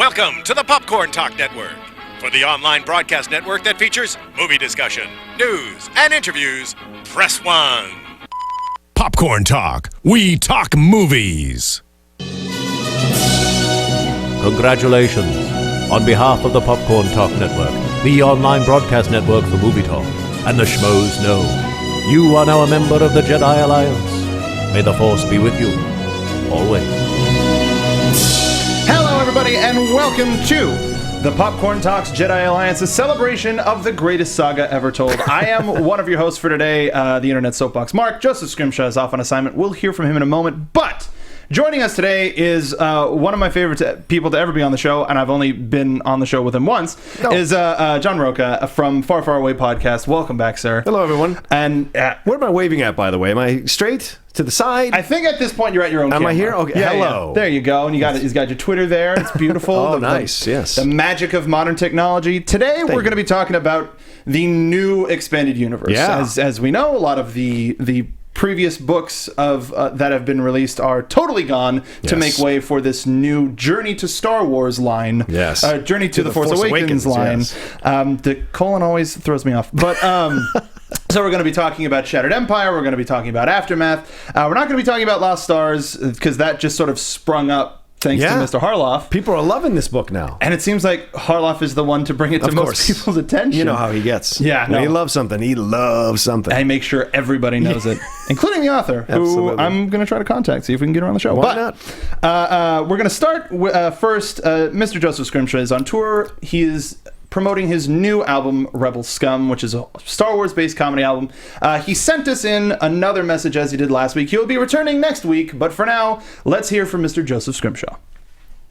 Welcome to the Popcorn Talk Network. For the online broadcast network that features movie discussion, news, and interviews, press 1. Popcorn Talk. We talk movies. Congratulations. On behalf of the Popcorn Talk Network, the online broadcast network for movie talk, and the Schmoes know, you are now a member of the Jedi Alliance. May the Force be with you, always. Hello, everybody, and welcome to the Popcorn Talks Jedi Alliance's celebration of the greatest saga ever told. I am one of your hosts for today, the Internet Soapbox Mark. Joseph Scrimshaw is off on assignment. We'll hear from him in a moment, but joining us today is one of my favorite people to ever be on the show, and I've only been on the show with him once, is John Rocha from Far, Far Away podcast. Welcome back, sir. Hello, everyone. And what am I waving at, by the way? Am I straight? To the side? I think at this point you're at your own camera. Am I here? Okay. Yeah, hello. Yeah. There you go. And he's got your Twitter there. It's beautiful. Oh, nice. Yes. The magic of modern technology. Today we're going to be talking about the new expanded universe. Yeah. As we know, a lot of the previous books of that have been released are totally gone to make way for this new Journey to Star Wars line. Yes. Journey to the Force Awakens line. Yes. The colon always throws me off. But so we're going to be talking about Shattered Empire. We're going to be talking about Aftermath. We're not going to be talking about Lost Stars because that just sort of sprung up thanks to Mr. Harloff. People are loving this book now. And it seems like Harloff is the one to bring it to most people's attention. You know how he gets. Yeah. When he loves something, he loves something. And he makes sure everybody knows it, including the author, who I'm going to try to contact, see if we can get her on the show. Why not? We're going to start first. Mr. Joseph Scrimshaw is on tour. He is promoting his new album, Rebel Scum, which is a Star Wars-based comedy album. He sent us in another message as he did last week. He'll be returning next week, but for now, let's hear from Mr. Joseph Scrimshaw.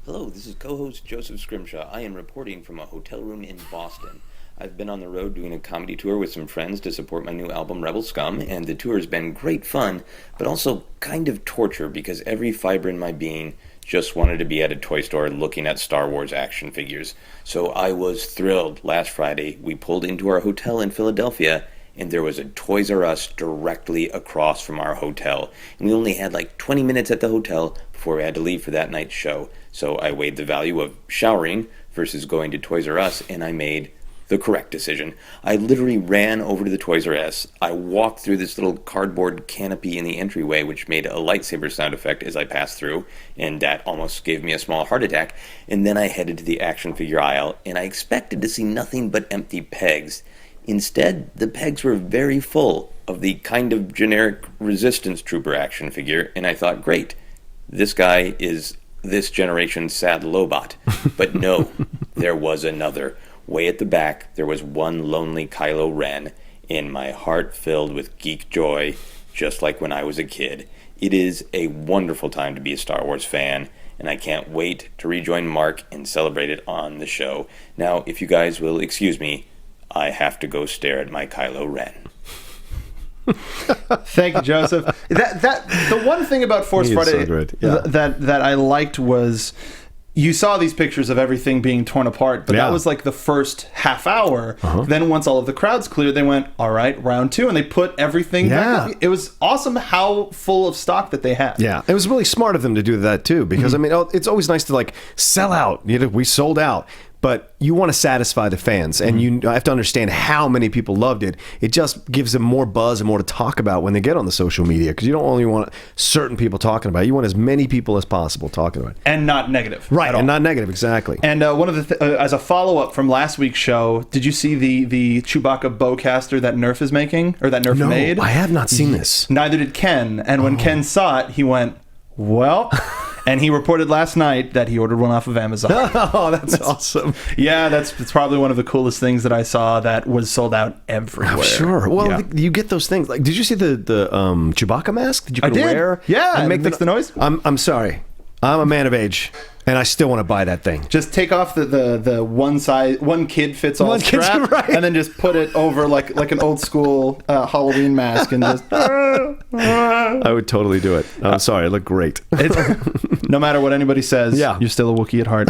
Hello, this is co-host Joseph Scrimshaw. I am reporting from a hotel room in Boston. I've been on the road doing a comedy tour with some friends to support my new album, Rebel Scum, and the tour has been great fun, but also kind of torture because every fiber in my being just wanted to be at a toy store looking at Star Wars action figures. So I was thrilled. Last Friday, we pulled into our hotel in Philadelphia, and there was a Toys R Us directly across from our hotel. And we only had like 20 minutes at the hotel before we had to leave for that night's show. So I weighed the value of showering versus going to Toys R Us, and I made the correct decision. I literally ran over to the Toys R Us. I walked through this little cardboard canopy in the entryway, which made a lightsaber sound effect as I passed through, and that almost gave me a small heart attack. And then I headed to the action figure aisle, and I expected to see nothing but empty pegs. Instead, the pegs were very full of the kind of generic Resistance Trooper action figure, and I thought, great, this guy is this generation's sad Lobot. But no, there was another. Way at the back, there was one lonely Kylo Ren, and my heart filled with geek joy, just like when I was a kid. It is a wonderful time to be a Star Wars fan, and I can't wait to rejoin Mark and celebrate it on the show. Now, if you guys will excuse me, I have to go stare at my Kylo Ren. Thank you, Joseph. The one thing about Force Friday that I liked was you saw these pictures of everything being torn apart, but that was like the first half hour. Then once all of the crowds cleared, they went, all right, round two, and they put everything back. It was awesome how full of stock that they had. Yeah, it was really smart of them to do that too, because I mean, it's always nice to like sell out. You know, we sold out. But you want to satisfy the fans, and you have to understand how many people loved it. It just gives them more buzz and more to talk about when they get on the social media, because you don't only want certain people talking about it. You want as many people as possible talking about it. And not negative. Right, and not negative, exactly. And one of the as a follow-up from last week's show, did you see the Chewbacca bowcaster that Nerf is making, or that Nerf made? I have not seen this. Neither did Ken. And when Ken saw it, he went, well... And he reported last night that he ordered one off of Amazon. Oh, that's awesome. Yeah, that's probably one of the coolest things that I saw that was sold out everywhere. I'm sure. Well, you get those things. Like, did you see the Chewbacca mask that you could wear? Yeah, and makes the noise. I'm sorry. I'm a man of age, and I still want to buy that thing. Just take off the one kid fits all strap, and then just put it over like an old school Halloween mask, and just. I would totally do it. I'm sorry, it looked great. No matter what anybody says, you're still a Wookiee at heart.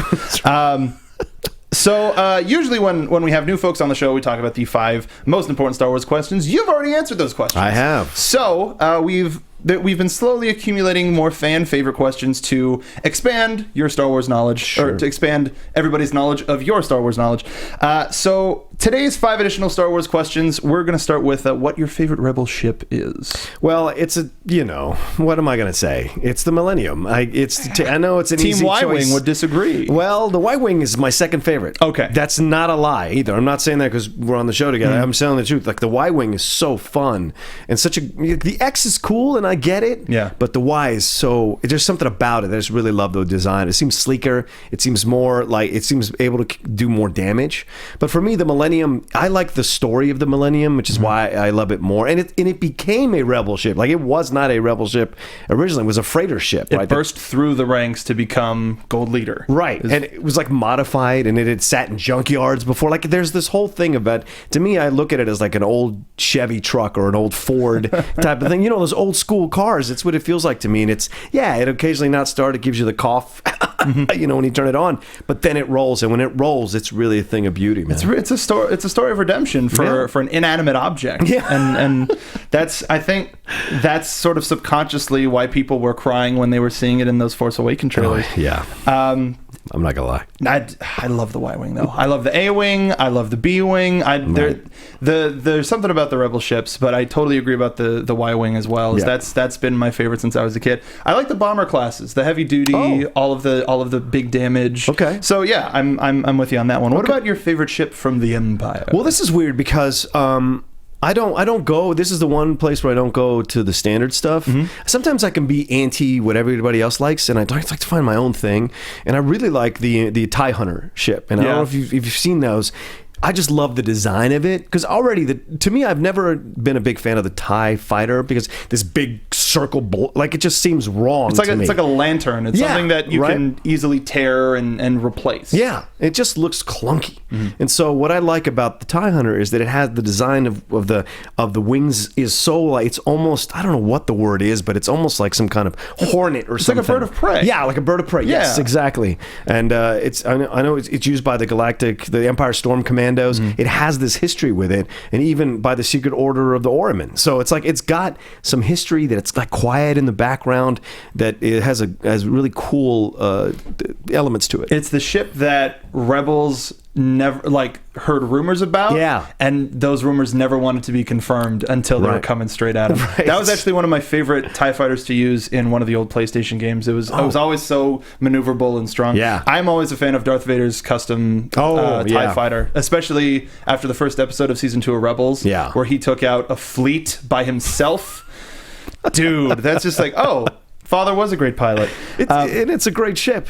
So usually when we have new folks on the show, we talk about the 5 most important Star Wars questions. You've already answered those questions. I have. So we've we've been slowly accumulating more fan favorite questions to expand your Star Wars knowledge, or to expand everybody's knowledge of your Star Wars knowledge. So today's 5 additional Star Wars questions. We're going to start with what your favorite Rebel ship is. Well, it's what am I going to say? It's the Millennium. I know it's an Team easy choice. Y-Wing would disagree. Well, the Y-Wing is my second favorite. Okay. That's not a lie either. I'm not saying that because we're on the show together. I'm telling the truth. Like, the Y-Wing is so fun and the X is cool and I get it. Yeah. But the Y is there's something about it. I just really love the design. It seems sleeker. It seems more like, it seems able to do more damage. But for me, the Millennium, I like the story of the Millennium, which is why I love it more. And it became a rebel ship. Like, it was not a rebel ship originally. It was a freighter ship. It burst through the ranks to become Gold Leader. Right. And it was like modified, and it had sat in junkyards before. Like, there's this whole thing about, to me, I look at it as like an old Chevy truck or an old Ford type of thing. You know, those old school cars. It's what it feels like to me. And it occasionally not start. It gives you the cough, when you turn it on. But then it rolls. And when it rolls, it's really a thing of beauty, man. It's a story of redemption for an inanimate object. Yeah. And I think that's sort of subconsciously why people were crying when they were seeing it in those Force Awakens trailers. Oh, yeah. I'm not gonna lie. I love the Y-Wing though. I love the A-Wing. I love the B-Wing. There's something about the Rebel ships, but I totally agree about the Y-Wing as well. Yeah. That's been my favorite since I was a kid. I like the bomber classes, the heavy duty, all of the big damage. Okay. So yeah, I'm with you on that one. What about your favorite ship from the Empire? Well, this is weird because I don't go. This is the one place where I don't go to the standard stuff. Sometimes I can be anti what everybody else likes, and I like to find my own thing. And I really like the TIE Hunter ship. And I don't know if you've seen those. I just love the design of it because already, to me, I've never been a big fan of the TIE Fighter because this big circle, it just seems wrong. It's like a lantern. It's something that you can easily tear and replace. Yeah, it just looks clunky. And so what I like about the TIE Hunter is that it has the design of the wings is so it's almost, I don't know what the word is, but it's almost like some kind of hornet or something. Like a bird of prey. Yeah, like a bird of prey. Yeah. Yes, exactly. And I know it's used by the Empire Storm Commandos. It has this history with it, and even by the Secret Order of the Orman. So it's like it's got some history that it's like quiet in the background, that it has really cool elements to it. It's the ship that Rebels never heard rumors about, and those rumors never wanted to be confirmed until they were coming straight at them. That was actually one of my favorite TIE fighters to use in one of the old PlayStation games. It was always so maneuverable and strong. I'm always a fan of Darth Vader's custom TIE fighter, especially after the first episode of season 2 of Rebels, where he took out a fleet by himself. Dude, that's just like, Father was a great pilot. And it's a great ship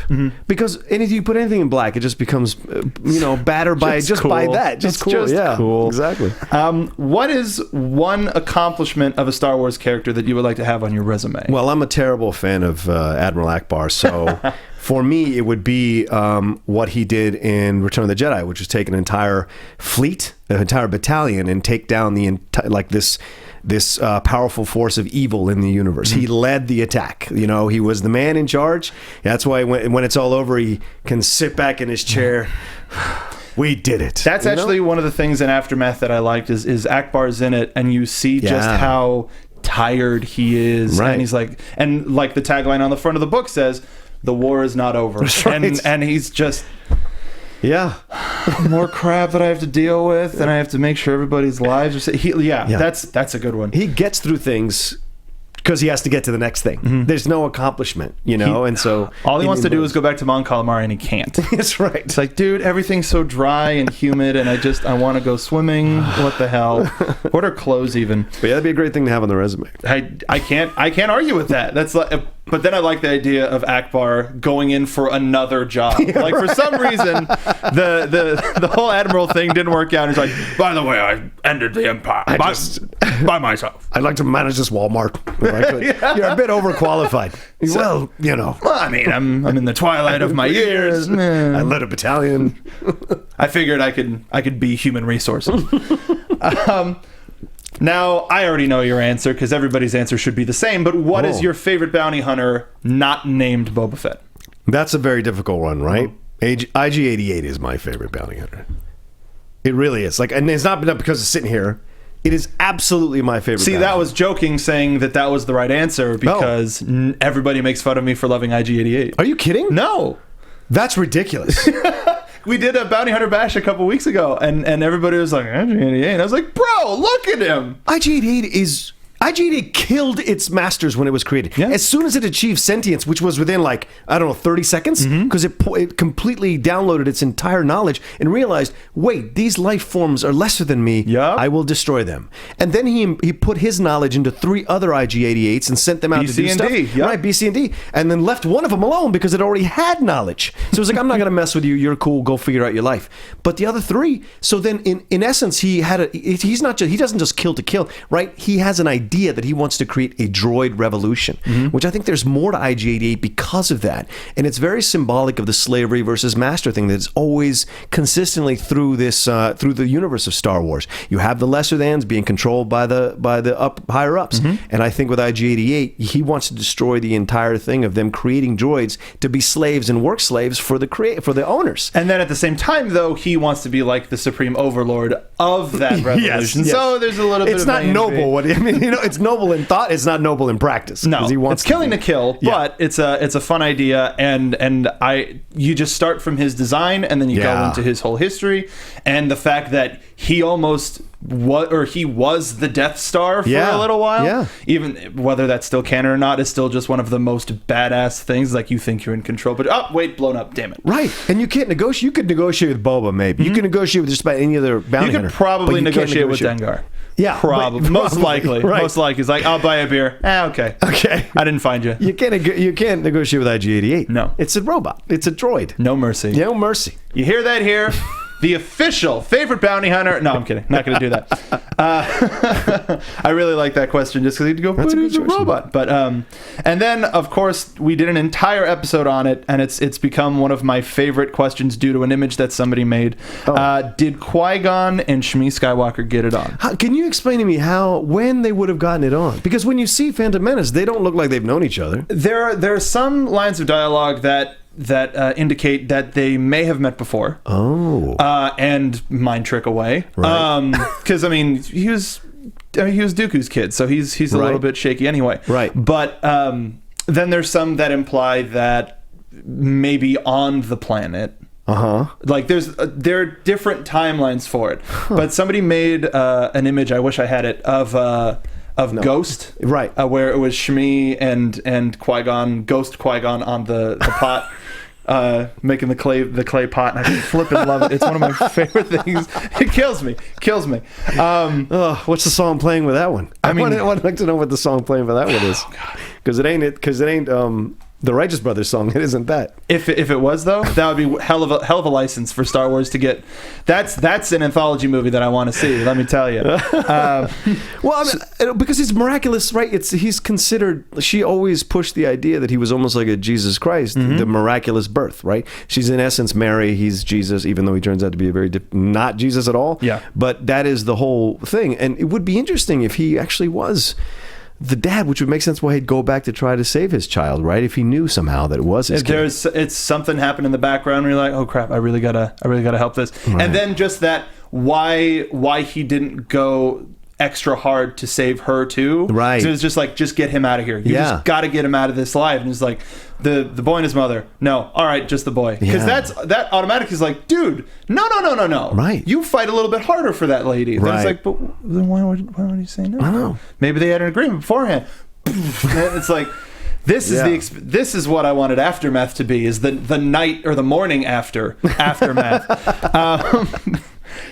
because if you put anything in black, it just becomes, battered by by that. Just it's cool. Just cool. Exactly. What is one accomplishment of a Star Wars character that you would like to have on your resume? Well, I'm a terrible fan of Admiral Akbar, so for me, it would be what he did in Return of the Jedi, which was take an entire fleet, an entire battalion, and take down the entire this powerful force of evil in the universe. He led the attack. He was the man in charge. That's why when it's all over, he can sit back in his chair. We did it. That's actually one of the things in Aftermath that I liked is Akbar's in it, and you see just how tired he is. Right. And he's like the tagline on the front of the book says, "The war is not over." And he's just... more crap that I have to deal with, and I have to make sure everybody's lives are safe. That's a good one. He gets through things because he has to get to the next thing. There's no accomplishment, and so all he wants to do is go back to Mon Calamari, and he can't. That's right. It's like, dude, everything's so dry and humid, and I want to go swimming. What the hell? What are clothes even? But that'd be a great thing to have on the resume. I can't argue with that. That's like. But then I like the idea of Akbar going in for another job. For some reason, the whole Admiral thing didn't work out. He's like, by the way, I ended the Empire by myself. I'd like to manage this Walmart if I could. You're a bit overqualified. Well, I mean, I'm in the twilight of my years. I led a battalion. I figured I could be human resources. Now, I already know your answer because everybody's answer should be the same, but what is your favorite bounty hunter not named Boba Fett? That's a very difficult one, right? IG-88 is my favorite bounty hunter. It really is. And it's not because it's sitting here. It is absolutely my favorite. See, that was joking, saying that was the right answer because everybody makes fun of me for loving IG-88. Are you kidding? No. That's ridiculous. We did a Bounty Hunter Bash a couple weeks ago, and everybody was like, IG-88. And I was like, bro, look at him. IG-88 killed its masters when it was created. Yeah. As soon as it achieved sentience, which was within 30 seconds, because it completely downloaded its entire knowledge and realized, wait, these life forms are lesser than me. Yup. I will destroy them. And then he put his knowledge into 3 other IG-88s and sent them out to do stuff. B, C, and D. Yep. Right, B, C, and D. And then left one of them alone because it already had knowledge. So it was like, I'm not going to mess with you. You're cool. Go figure out your life. But the other 3, so then in essence, he doesn't just kill to kill, right? He has an idea that he wants to create a droid revolution, which I think there's more to IG-88 because of that. And it's very symbolic of the slavery versus master thing that's always consistently through this through the universe of Star Wars. You have the lesser thans being controlled by the higher ups. And I think with IG-88, he wants to destroy the entire thing of them creating droids to be slaves and work slaves for the owners. And then at the same time, though, he wants to be like the supreme overlord of that revolution. Yes. So there's a little bit of it's not noble. It's noble in thought. It's not noble in practice. No, he wants it's killing to kill, but it's a fun idea, and you just start from his design, and then you go into his whole history, and the fact that he was the Death Star for a little while. Yeah. Even whether that's still canon or not is still just one of the most badass things. Like, you think you're in control, but wait, blown up. Damn it. Right, and you can't negotiate. You could negotiate with Boba, maybe. You can negotiate with just about any other bounty hunter. You could probably negotiate with Dengar. Yeah, probably. Most likely. Right. Most likely. It's like, I'll buy a beer. Okay. I didn't find you. You can't negotiate with IG-88. No. It's a robot. It's a droid. No mercy. No mercy. You hear that here? The official favorite bounty hunter. No, I'm kidding. Not going to do that. I really like that question just because he'd go, who's a robot? But and then of course we did an entire episode on it, and it's become one of my favorite questions due to an image that somebody made. Did Qui-Gon and Shmi Skywalker get it on? Can you explain to me when they would have gotten it on? Because when you see Phantom Menace, they don't look like they've known each other. There are some lines of dialogue that indicate that they may have met before. And mind trick away. Right. Because he was Dooku's kid, so he's a little bit shaky anyway. Right. But then there's some that imply that maybe on the planet. Like there are different timelines for it. But somebody made an image. I wish I had it of Ghost, right? Where it was Shmi and Qui-Gon, Ghost Qui-Gon on the pot, making the clay pot, and I flippin' love it. It's one of my favorite things. It kills me. What's the song playing with that one? I'd like to know what the song playing for that one is, because it ain't the Righteous Brothers song. It isn't that. If it was, though, that would be hell of a license for Star Wars to get. That's an anthology movie that I want to see. Let me tell you. Because he's miraculous, right? He's considered. She always pushed the idea that he was almost like a Jesus Christ, the miraculous birth, right? She's in essence Mary. He's Jesus, even though he turns out to be a very not Jesus at all. Yeah. But that is the whole thing, and it would be interesting if he actually was the dad, which would make sense why he'd go back to try to save his child, right? If he knew somehow that it was his kid. It's something happened in the background where you're like, oh crap, I really gotta help this. Right. And then just that why he didn't go extra hard to save her too. Right. So it was just like, just get him out of here. You just gotta get him out of this life. And it's like the boy and his mother. No, all right, just the boy. Because that automatically is like, dude, no. Right. You fight a little bit harder for that lady. Right. Then it's like, but then why would he say no? I know. Maybe they had an agreement beforehand. It's like, this is what I wanted Aftermath to be, is the night or the morning aftermath.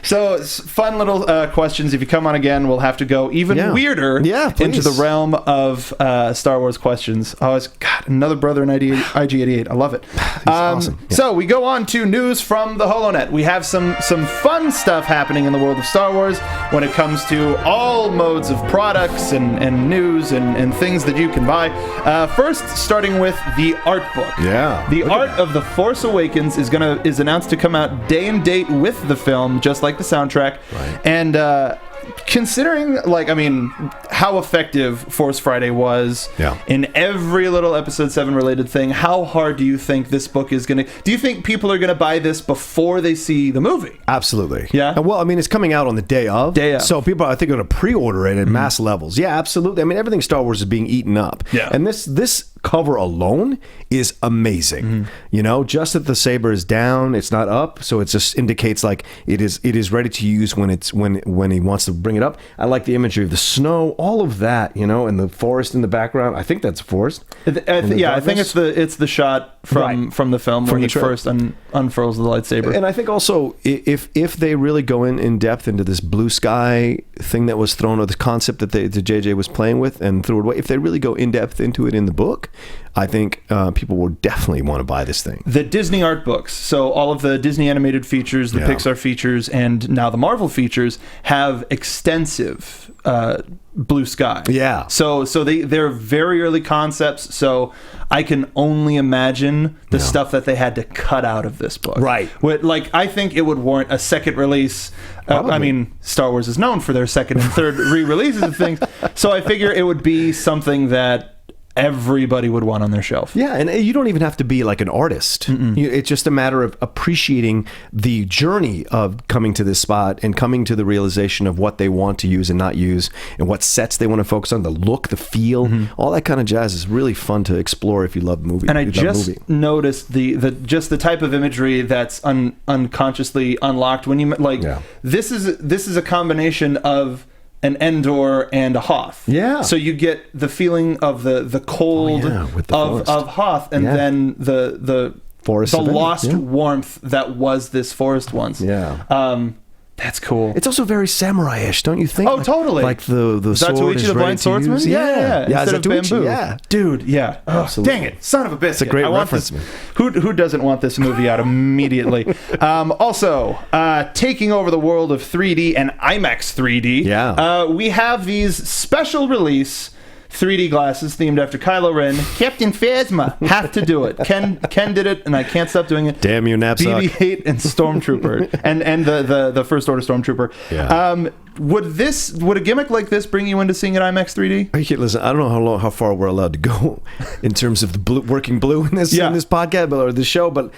So fun little questions. If you come on again, we'll have to go even weirder into the realm of Star Wars questions. Oh, another brother in IG-88. I love it. Awesome. Yeah. So we go on to news from the HoloNet. We have some fun stuff happening in the world of Star Wars when it comes to all modes of products and news and things that you can buy. First, starting with the art book. Yeah. The art of The Force Awakens is announced to come out day and date with the film, just like the soundtrack. Right. And considering, like, I mean, how effective Force Friday was in every little Episode 7 related thing, how hard do you think this book is going to... Do you think people are going to buy this before they see the movie? Absolutely. Yeah? Well, I mean, it's coming out on the day of. So people, I think, are going to pre-order it at mass levels. Yeah, absolutely. I mean, everything Star Wars is being eaten up. Yeah. And this cover alone is amazing. You know, just that the saber is down, it's not up, so it just indicates like it is ready to use when he wants to bring it up. I like the imagery of the snow, all of that, you know, and the forest in the background. I think that's a forest. I think it's the shot from the film when he first unfurls the lightsaber. And I think also if they really go in depth into this blue sky thing that was thrown, or the concept that the JJ was playing with and threw it away, if they really go in depth into it in the book, I think people will definitely want to buy this thing. The Disney art books, so all of the Disney animated features, the Pixar features, and now the Marvel features have extensive blue sky. Yeah. So they're very early concepts. So I can only imagine the stuff that they had to cut out of this book. Right. Like, I think it would warrant a second release. I mean, Star Wars is known for their second and third re-releases of things. So I figure it would be something that everybody would want on their shelf. Yeah, and you don't even have to be like an artist. It's just a matter of appreciating the journey of coming to this spot and coming to the realization of what they want to use and not use, and what sets they want to focus on, the look, the feel, all that kind of jazz is really fun to explore if you love movies. And I just noticed the type of imagery that's unconsciously unlocked when you this is a combination of an Endor and a Hoth. Yeah. So you get the feeling of the cold of Hoth, and then the forest, the lost warmth that was this forest once. Yeah. That's cool. It's also very samurai-ish, don't you think? Oh, totally. Like the sword Zatoichi is the ready Blind to Swordsman? use. Yeah. Instead of Zatoichi, bamboo. yeah. Dude, yeah. Absolutely. Dang it. Son of a biscuit. It's a great reference. Who doesn't want this movie out immediately? Also, taking over the world of 3D and IMAX 3D. Yeah. We have these special release 3D glasses themed after Kylo Ren. Captain Phasma. Have to do it. Ken did it, and I can't stop doing it. Damn you, knapsack. BB-8 and Stormtrooper, and the First Order Stormtrooper. Yeah. Would a gimmick like this bring you into seeing it IMAX 3D? Listen, I don't know how far we're allowed to go in terms of the working blue in this podcast or this show, but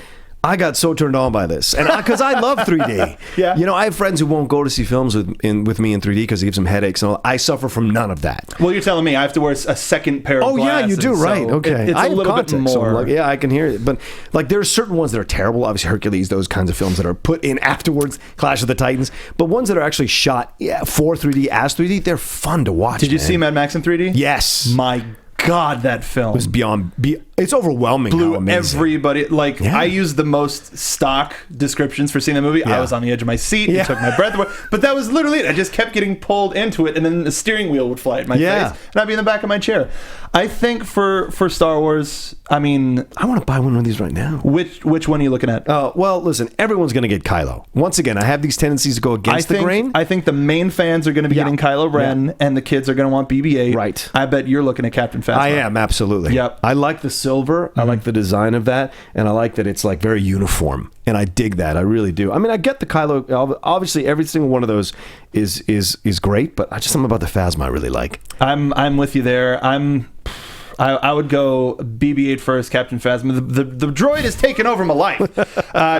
I got so turned on by this, and because I love 3D. Yeah. You know, I have friends who won't go to see films with me in 3D because it gives them headaches and all. I suffer from none of that. Well, you're telling me I have to wear a second pair of glasses. Oh, yeah, you do, right. So okay. It's I a little bit more. So I'm like, yeah, I can hear it. But like, there are certain ones that are terrible. Obviously, Hercules, those kinds of films that are put in afterwards, Clash of the Titans. But ones that are actually shot for 3D, as 3D, they're fun to watch. Did you see Mad Max in 3D? Yes. My God, that film. It was it's overwhelming. Blew everybody. Like, I used the most stock descriptions for seeing the movie. I was on the edge of my seat. It took my breath away. But that was literally it. I just kept getting pulled into it, and then the steering wheel would fly at my face, and I'd be in the back of my chair. I think for Star Wars, I mean, I want to buy one of these right now. Which one are you looking at? Well, listen, everyone's going to get Kylo. Once again, I have these tendencies to go against the grain. I think the main fans are going to be getting Kylo Ren, and the kids are going to want BB-8. Right. I bet you're looking at Captain Phasma. I am, absolutely. Yep. I like the silver. I like the design of that, and I like that it's like very uniform, and I dig that. I really do. I mean, I get the Kylo. Obviously, every single one of those is great, but I'm about the Phasma I really like. I'm with you there. I would go BB-8 first, Captain Phasma. The droid has taken over my life.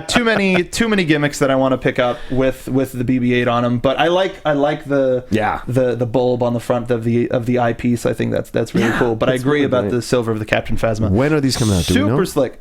Too many gimmicks that I want to pick up with the BB-8 on them. But I like the bulb on the front of the eyepiece. I think that's really cool. But I agree really about the silver of the Captain Phasma. When are these coming out? Do we know? Super slick.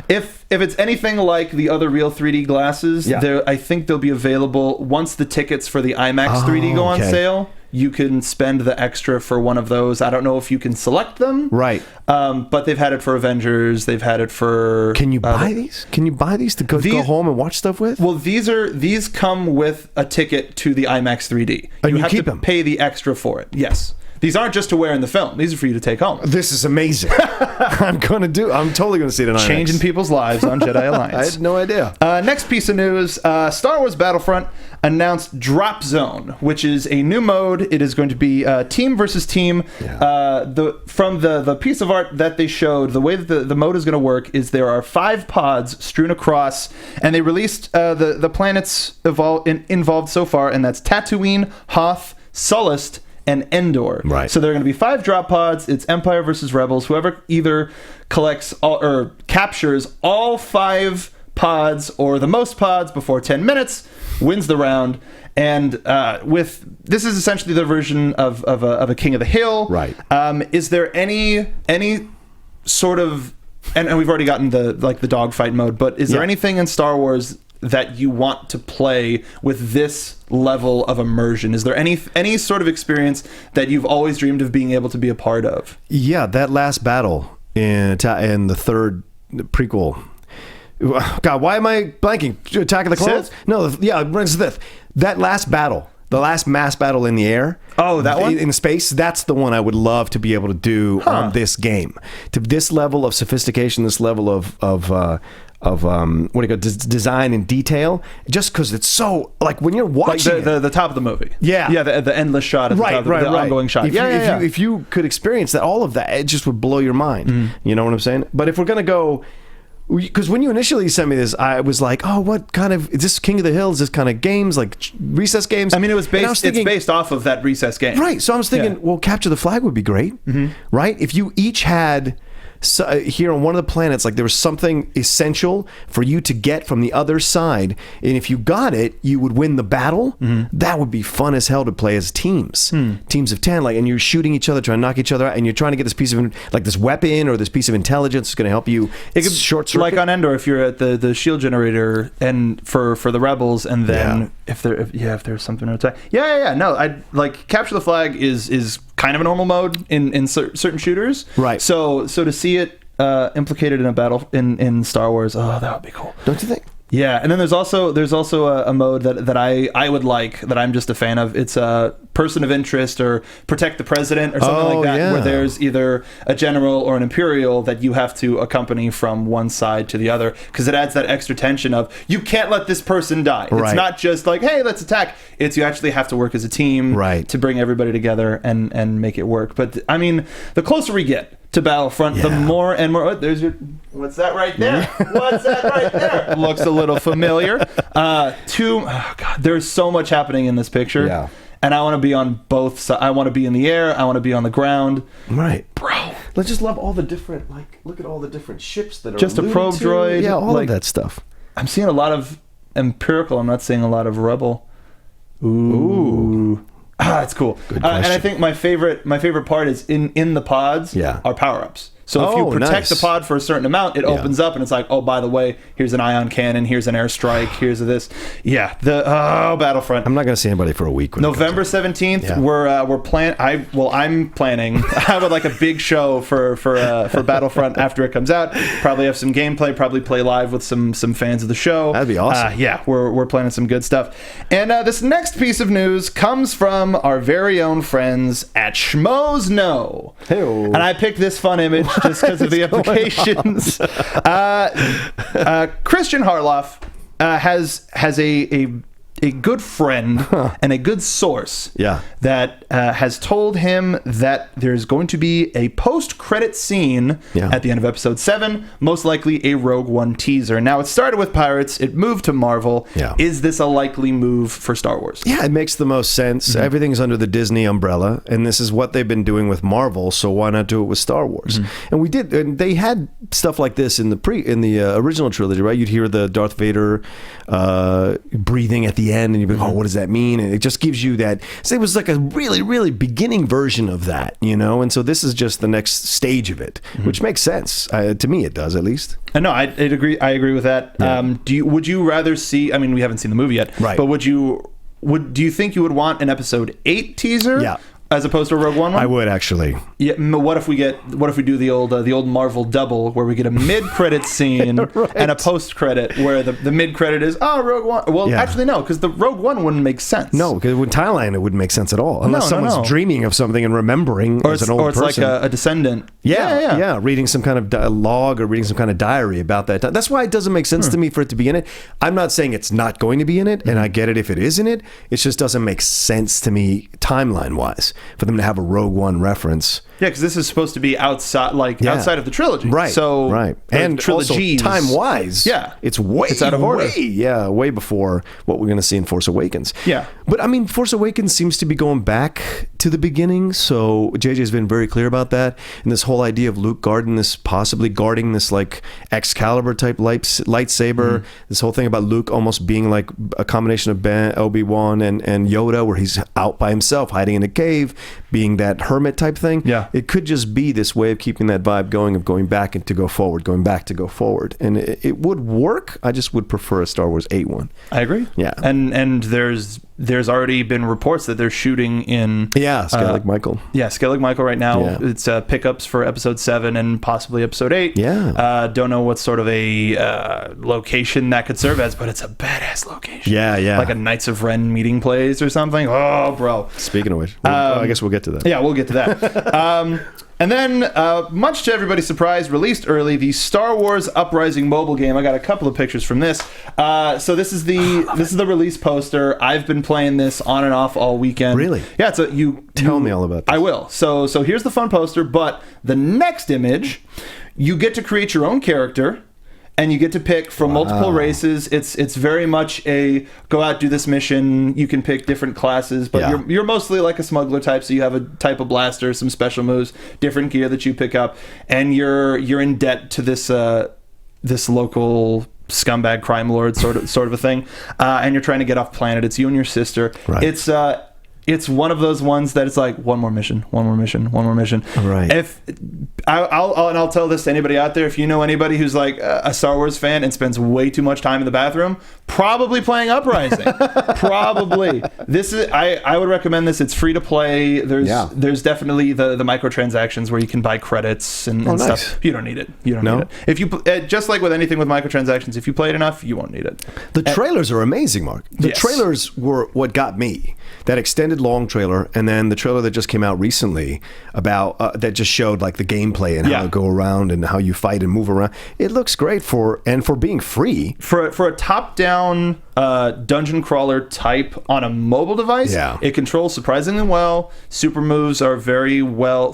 If it's anything like the other real 3D glasses, I think they'll be available once the tickets for the IMAX 3D go on sale. You can spend the extra for one of those. I don't know if you can select them. Right. But they've had it for Avengers. They've had it for... Can you buy these? Can you buy these to go home and watch stuff with? Well, these come with a ticket to the IMAX 3D. And you have keep to them? Pay the extra for it. Yes. These aren't just to wear in the film. These are for you to take home. This is amazing. I'm totally going to see it in IMAX. Changing people's lives on Jedi Alliance. I had no idea. Next piece of news, Star Wars Battlefront announced Drop Zone, which is a new mode. It is going to be team versus team. Yeah. From the piece of art that they showed, the way that the mode is going to work is there are 5 pods strewn across, and they released the planets involved so far, and that's Tatooine, Hoth, Sullust, and Endor. Right. So there are going to be 5 drop pods. It's Empire versus Rebels. Whoever either collects or captures all 5 pods or the most pods before 10 minutes wins the round. And this is essentially the version of a King of the Hill. Right. Is there any sort of, and we've already gotten the dogfight mode, but is there anything in Star Wars that you want to play with this level of immersion? Is there any sort of experience that you've always dreamed of being able to be a part of? Yeah, that last battle in the third prequel. God, why am I blanking? Attack of the Clones? No, it's the that last battle. The last mass battle in the air. Oh, that one? In space. That's the one I would love to be able to do on this game. To this level of sophistication, this level of design and detail, just because it's so, like, when you're watching the top of the movie. Yeah. The endless shot at the top, the ongoing shot. If you could experience that, all of that, it just would blow your mind. You know what I'm saying? But if we're going to go, because when you initially sent me this, I was like, oh, what kind of, is this King of the Hill? Is this kind of games, like recess games? I mean, it's based off of that recess game. Right. So I was thinking, well, Capture the Flag would be great. Right? If you each had, here on one of the planets, like there was something essential for you to get from the other side, and if you got it, you would win the battle. That would be fun as hell to play as teams, teams of 10, like, and you're shooting each other, trying to knock each other out, and you're trying to get this piece of, like, this weapon or this piece of intelligence that's going to help you. It could short circuit, like on Endor, if you're at the shield generator and for the rebels, and then if there's something to attack. No, I like Capture the Flag is kind of a normal mode in certain shooters. Right. So to see it implicated in a battle in Star Wars, that would be cool. Don't you think? Yeah, and then there's also a mode that I would like, that I'm just a fan of. It's a Person of Interest or Protect the President or something like that, where there's either a general or an Imperial that you have to accompany from one side to the other, because it adds that extra tension of, you can't let this person die. Right. It's not just like, hey, let's attack. It's, you actually have to work as a team to bring everybody together and make it work. But I mean, the closer we get to Battlefront, the more and more. There's your. What's that right there? What's that right there? Looks a little familiar. There's so much happening in this picture. Yeah. And I want to be on both sides. I want to be in the air. I want to be on the ground. Right. Bro. Let's just love all the different, like, look at all the different ships that are just a probe droid. Yeah, all of that stuff. I'm seeing a lot of Empirical. I'm not seeing a lot of Rebel. Ooh. It's cool. Good and I think my favorite part is in the pods are power-ups. So if you protect the pod for a certain amount, it opens up and it's like, oh, by the way, here's an ion cannon, here's an airstrike, here's this. Yeah, Battlefront. I'm not going to see anybody for a week. November 17th, I'm planning. I would like a big show for Battlefront after it comes out. Probably have some gameplay. Probably play live with some fans of the show. That'd be awesome. We're planning some good stuff. And this next piece of news comes from our very own friends at Schmoes Know. Hey-o. And I picked this fun image just because of the implications. Christian Harloff has a good friend and a good source that has told him that there's going to be a post-credit scene at the end of episode 7, most likely a Rogue One teaser. Now, it started with Pirates, it moved to Marvel. Is this a likely move for Star Wars? Yeah, it makes the most sense. Everything's under the Disney umbrella, and this is what they've been doing with Marvel, so why not do it with Star Wars? And they had stuff like this in the original trilogy, right? You'd hear the Darth Vader breathing at the end, and you'd be like, oh, what does that mean? And it just gives you that. So it was like a really, really beginning version of that, you know? And so this is just the next stage of it, which makes sense. To me, it does, at least. No, I agree with that. Yeah. Would you rather see, I mean, we haven't seen the movie yet, right, but do you think you would want an episode 8 teaser? Yeah. as opposed to a Rogue One one? I would actually. Yeah. What if we do the old Marvel double where we get a mid-credit scene Right. and a post-credit where the mid-credit is Rogue One. Well, Yeah. actually no, because the Rogue One wouldn't make sense. No, because in Thailand it wouldn't make sense at all unless someone's no. dreaming of something and remembering or as it's, an old or it's person. like a descendant. Yeah, reading some kind of log or reading some kind of diary about that. That's why it doesn't make sense to me for it to be in it. I'm not saying it's not going to be in it, and I get it if it is in it. It just doesn't make sense to me timeline-wise for them to have a Rogue One reference. Yeah, because this is supposed to be outside of the trilogy, Right? So right, and also trilogies, time-wise, yeah, it's out of order. Way before what we're going to see in Force Awakens. Yeah, but I mean, Force Awakens seems to be going back to the beginning. So JJ's been very clear about that, and this whole idea of Luke possibly guarding this like Excalibur type lightsaber. This whole thing about Luke almost being like a combination of Obi-Wan and Yoda, where he's out by himself, hiding in a cave, being that hermit type thing. Yeah. It could just be this way of keeping that vibe going, of going back and to go forward, going back to go forward. And it would work. I just would prefer a Star Wars 8 one. I agree. Yeah. And there's already been reports that they're shooting in Skellig Michael. Yeah, Skellig Michael right now. Yeah. It's pickups for episode 7 and possibly episode 8. Yeah. Don't know what sort of a location that could serve as, but it's a badass location. Yeah. Like a Knights of Ren meeting place or something. Oh, bro. Speaking of which, I guess we'll get to that. Yeah, we'll get to that. And then, much to everybody's surprise, released early, the Star Wars Uprising mobile game. I got a couple of pictures from this. So this is the release poster. I've been playing this on and off all weekend. Really? Yeah. Tell me all about this. I will. So here's the fun poster. But the next image, you get to create your own character. And you get to pick from multiple races. It's very much a go out, do this mission. You can pick different classes, but you're mostly like a smuggler type. So you have a type of blaster, some special moves, different gear that you pick up, and you're in debt to this local scumbag crime lord sort of a thing. And you're trying to get off planet. It's you and your sister. Right. It's one of those ones that it's like one more mission. Right. If I'll tell this to anybody out there, if you know anybody who's like a Star Wars fan and spends way too much time in the bathroom, probably playing Uprising. Probably. This is I would recommend this. It's free to play. There's definitely the microtransactions where you can buy credits and nice. stuff. You don't need it. You don't need it. If you just like with anything with microtransactions, if you play it enough, you won't need it. The trailers are amazing, Mark. The Yes. trailers were what got me. That extended long trailer, and then the trailer that just came out recently about that just showed like the gameplay and how to go around and how you fight and move around. It looks great for being free. For a top-down dungeon crawler type on a mobile device, it controls surprisingly well. Super moves are very well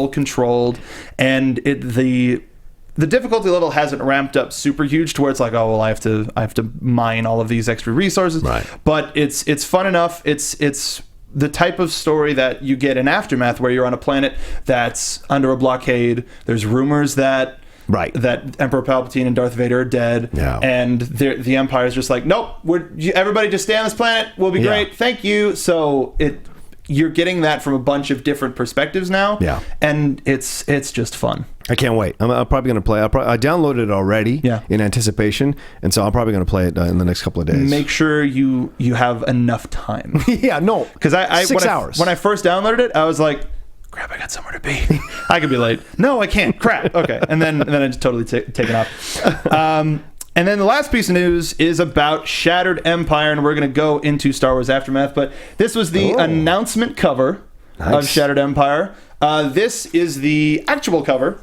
controlled, and the difficulty level hasn't ramped up super huge to where it's like, oh well, I have to mine all of these extra resources. Right. But it's fun enough. It's the type of story that you get in Aftermath, where you're on a planet that's under a blockade. There's rumors that Emperor Palpatine and Darth Vader are dead, and the Empire's just like, nope, everybody just stay on this planet. We'll be great. Thank you. So you're getting that from a bunch of different perspectives now, and it's just fun. I can't wait. I'm probably going to play. I downloaded it already in anticipation, and so I'm probably going to play it in the next couple of days. Make sure you have enough time. Because 6 hours. When I first downloaded it, I was like, crap, I got somewhere to be. I could be late. No, I can't. Crap. Okay. And then I just totally taken off. And then the last piece of news is about Shattered Empire, and we're going to go into Star Wars Aftermath. But this was the announcement cover of Shattered Empire. This is the actual cover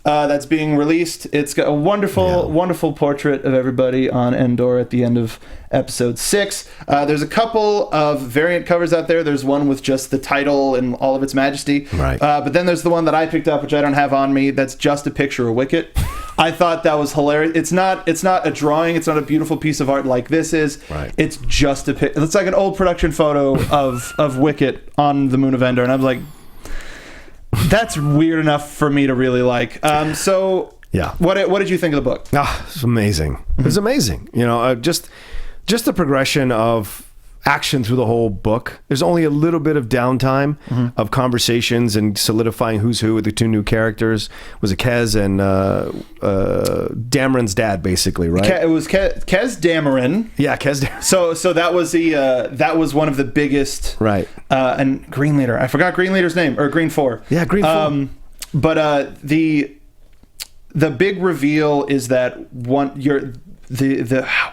that's being released. It's got a wonderful portrait of everybody on Endor at the end of episode 6. There's a couple of variant covers out there. There's one with just the title and all of its majesty. Right. But then there's the one that I picked up, which I don't have on me, that's just a picture of Wicket. I thought that was hilarious. It's not a drawing. It's not a beautiful piece of art like this is. Right. It's just a picture. It's like an old production photo of Wicket on the moon of Endor, and I'm like, that's weird enough for me to really like. So what did you think of the book? It's amazing. It was amazing. You know, just the progression of action through the whole book. There's only a little bit of downtime of conversations and solidifying who's who with the two new characters. Was it Kez and Dameron's dad, basically, right? It was Kez Dameron. Yeah, Kez Dameron. So that was that was one of the biggest. Right. And Green Leader. I forgot Green Leader's name, or Green 4. Yeah, Green 4. But the big reveal is that the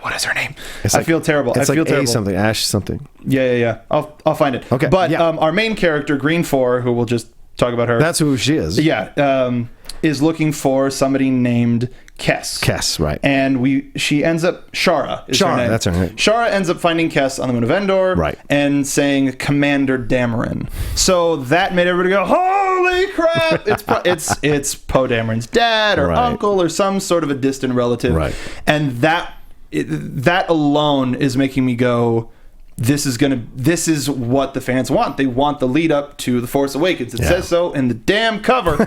what is her name? I feel terrible. It's I feel like terrible. A something, Ash something. Yeah. I'll find it. Okay. But yeah. our main character, Green 4, who we'll just talk about her. That's who she is. Yeah. Is looking for somebody named Kess. Kess, right. And she ends up, Shara is her name. That's her name. Shara ends up finding Kess on the moon of Endor. Right. And saying Commander Dameron. So that made everybody go, holy crap! It's Poe Dameron's dad or Right. uncle or some sort of a distant relative. Right. And that alone is making me go, this is what the fans want. They want the lead up to The Force Awakens. It says so in the damn cover.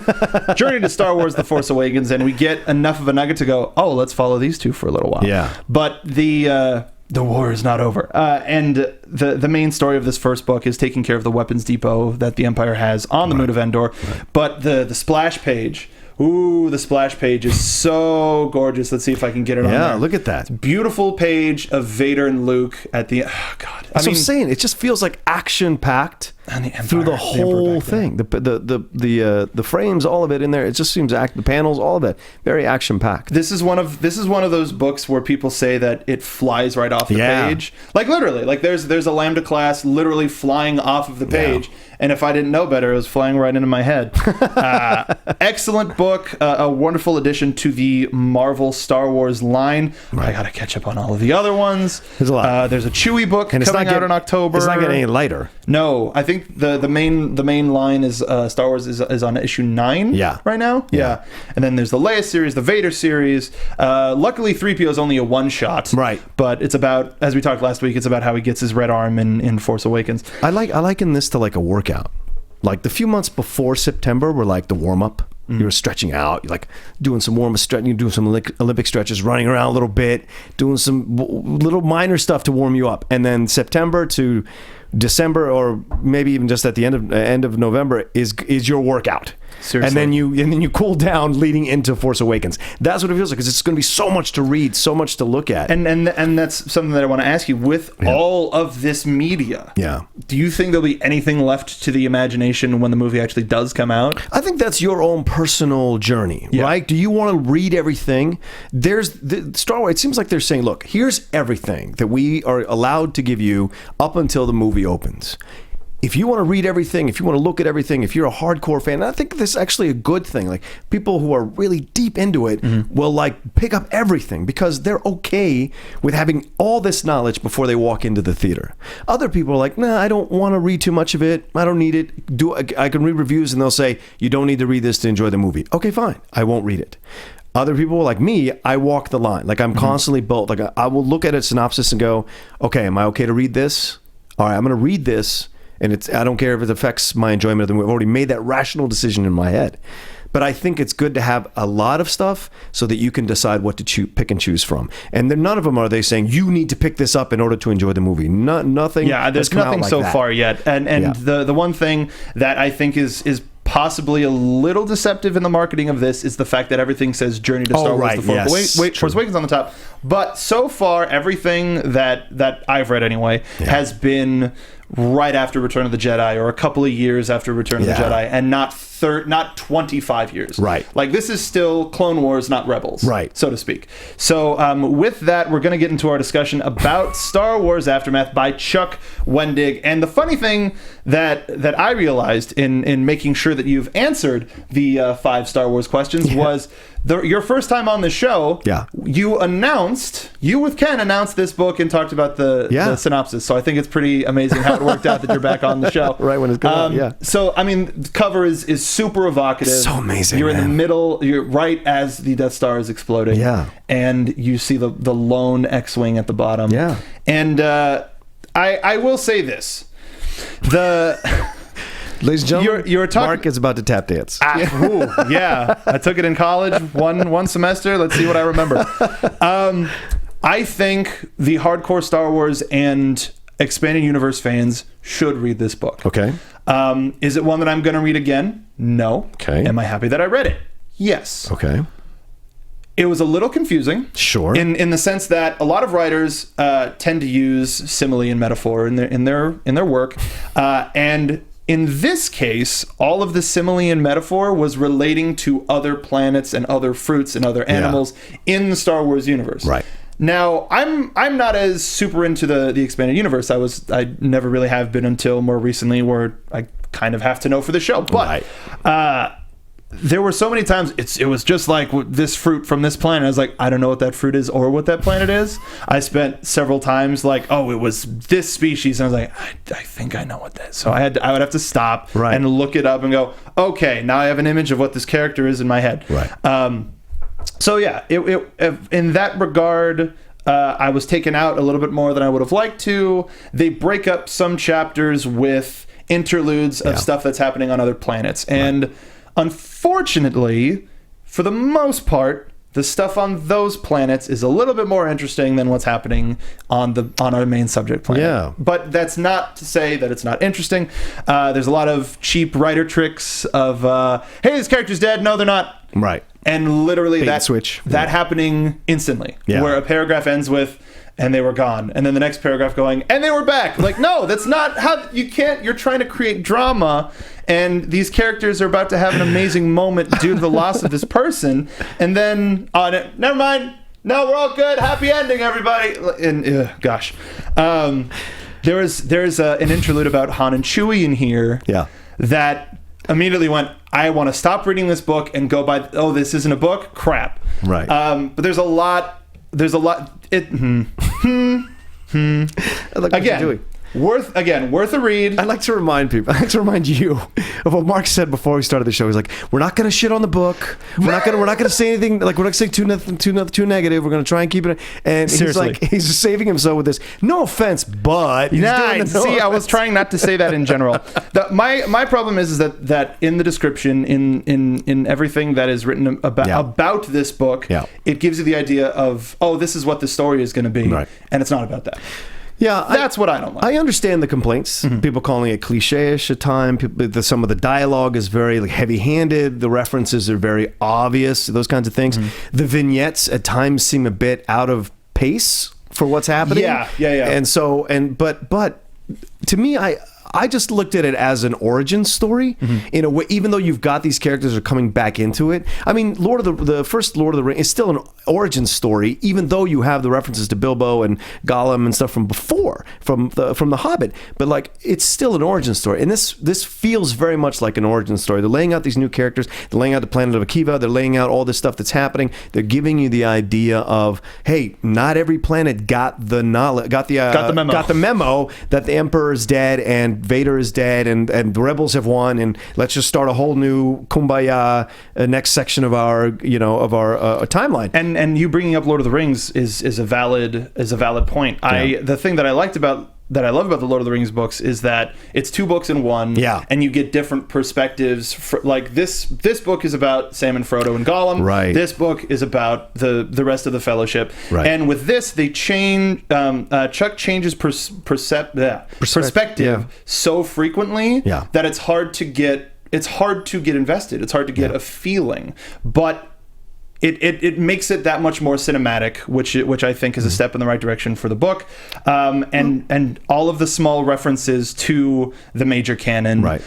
Journey to Star Wars The Force Awakens, and we get enough of a nugget to go, oh, let's follow these two for a little while. Yeah. But the war is not over. And the main story of this first book is taking care of the weapons depot that the Empire has on the moon of Endor. Right. But the splash page, the splash page is so gorgeous. Let's see if I can get it on there. Yeah, look at that. Beautiful page of Vader and Luke at the... Oh, God. That's what I'm saying. It just feels like action-packed through the whole thing. The frames, all of it in there. It just seems the panels, all of it, very action-packed. This is one of those books where people say that it flies right off the page. Like literally, like there's a Lambda class literally flying off of the page. Yeah. And if I didn't know better, it was flying right into my head. Excellent book, a wonderful addition to the Marvel Star Wars line. Right. I gotta catch up on all of the other ones. There's a lot. There's a Chewie book coming out in October. It's not getting any lighter. No, I think the main line is Star Wars is on issue 9 right now. Yeah. And then there's the Leia series, the Vader series. Luckily 3PO is only a one shot. Right. But it's about, as we talked last week, it's about how he gets his red arm in Force Awakens. I liken this to like a workout. Like the few months before September were like the warm up. You were stretching out, you're like doing some warm stretching, you're doing some Olympic stretches, running around a little bit, doing some little minor stuff to warm you up. And then September to December, or maybe even just at the end of November, is your workout. Seriously. And then you cool down leading into Force Awakens. That's what it feels like, because it's going to be so much to read, so much to look at. And that's something that I want to ask you. With all of this media, do you think there'll be anything left to the imagination when the movie actually does come out? I think that's your own personal journey, right? Do you want to read everything? There's Star Wars. It seems like they're saying, look, here's everything that we are allowed to give you up until the movie opens. If you want to read everything, if you want to look at everything, if you're a hardcore fan, and I think this is actually a good thing. Like, people who are really deep into it will like pick up everything because they're okay with having all this knowledge before they walk into the theater. Other people are like, nah, I don't want to read too much of it. I don't need it. I can read reviews and they'll say, you don't need to read this to enjoy the movie. Okay, fine. I won't read it. Other people, like me, I walk the line. Like, I'm constantly both. Like, I will look at a synopsis and go, okay, am I okay to read this? All right, I'm going to read this. And I don't care if it affects my enjoyment of the movie. I've already made that rational decision in my head. But I think it's good to have a lot of stuff so that you can decide what to pick and choose from. And then none of them are they saying you need to pick this up in order to enjoy the movie. Nothing. Yeah, there's nothing so far yet. And the one thing that I think is possibly a little deceptive in the marketing of this is the fact that everything says Journey to Star Wars, the Force Awakens on the top. But so far, everything that I've read anyway has been right after Return of the Jedi, or a couple of years after Return of the Jedi, and not 25 years. Right. Like, this is still Clone Wars, not Rebels. Right. So to speak. So with that, we're going to get into our discussion about Star Wars Aftermath by Chuck Wendig. And the funny thing that I realized in making sure that you've answered the 5 Star Wars questions was your first time on the show, you with Ken announced this book and talked about the synopsis. So I think it's pretty amazing how it worked out that you're back on the show. Right when it's going on, So, I mean, the cover is super evocative. So amazing. You're in the middle, you're right as the Death Star is exploding. Yeah. And you see the lone X-Wing at the bottom. Yeah. And I will say this. Ladies and gentlemen, you're talking. Mark is about to tap dance. I took it in college, one semester. Let's see what I remember. I think the hardcore Star Wars and expanded universe fans should read this book. Okay. Is it one that I'm going to read again? No. Okay. Am I happy that I read it? Yes. Okay. It was a little confusing. Sure. In the sense that a lot of writers tend to use simile and metaphor in their work, and in this case, all of the simile and metaphor was relating to other planets and other fruits and other animals in the Star Wars universe. Right. Now, I'm not as super into the expanded universe. I never really have been until more recently, where I kind of have to know for the show. But there were so many times it was just like this fruit from this planet. I was like, I don't know what that fruit is or what that planet is. I spent several times like, oh, it was this species, and I was like, I think I know what that is. So I would have to stop and look it up and go, okay, now I have an image of what this character is in my head. Right. So yeah, it in that regard, I was taken out a little bit more than I would have liked to. They break up some chapters with interludes of stuff that's happening on other planets, and unfortunately, for the most part, the stuff on those planets is a little bit more interesting than what's happening on our main subject planet. Yeah. But that's not to say that it's not interesting. There's a lot of cheap writer tricks of, hey, this character's dead. No, they're not. Right. And literally that happening instantly, where a paragraph ends with, and they were gone, and then the next paragraph going, and they were back. Like, no, that's not how you can't. You're trying to create drama, and these characters are about to have an amazing moment due to the loss of this person, and then never mind. No, we're all good. Happy ending, everybody. And gosh, there's an interlude about Han and Chewie in here. Yeah. That immediately went, I want to stop reading this book and go by, oh, this isn't a book? Crap. Right. But there's a lot. Again, worth a read. I like to remind people. I like to remind you of what Mark said before we started the show. He's like, "We're not going to shit on the book. We're not going to say anything. Like, we're not going to say too negative. We're going to try and keep it." And seriously, he's just saving himself with this. No offense, but I was trying not to say that in general. My problem is that in the description, in everything that is written about this book, it gives you the idea of, oh, this is what the story is going to be, and it's not about that. Yeah, that's what I don't like. I understand the complaints. Mm-hmm. People calling it cliche-ish at times. Some of the dialogue is very heavy-handed. The references are very obvious. Those kinds of things. Mm-hmm. The vignettes at times seem a bit out of pace for what's happening. Yeah. And so, but to me, I just looked at it as an origin story in a way, even though you've got these characters are coming back into it. I mean, the first Lord of the Rings is still an origin story, even though you have the references to Bilbo and Gollum and stuff from before, from the Hobbit. But it's still an origin story, and this feels very much like an origin story. They're laying out these new characters. They're laying out the planet of Akiva. They're laying out all this stuff that's happening. They're giving you the idea of, hey, not every planet got the knowledge, got the memo that the Emperor is dead and Vader is dead and the rebels have won, and let's just start a whole new kumbaya next section of our timeline. And you bringing up Lord of the Rings is a valid point. The thing that I love about the Lord of the Rings books is that it's two books in one, and you get different perspectives. This book is about Sam and Frodo and Gollum. Right. This book is about the rest of the Fellowship. Right. And with this, they change. Chuck changes perspective so frequently that it's hard to get invested. It's hard to get a feeling, but It makes it that much more cinematic, which I think is a step in the right direction for the book, and all of the small references to the major canon. Right.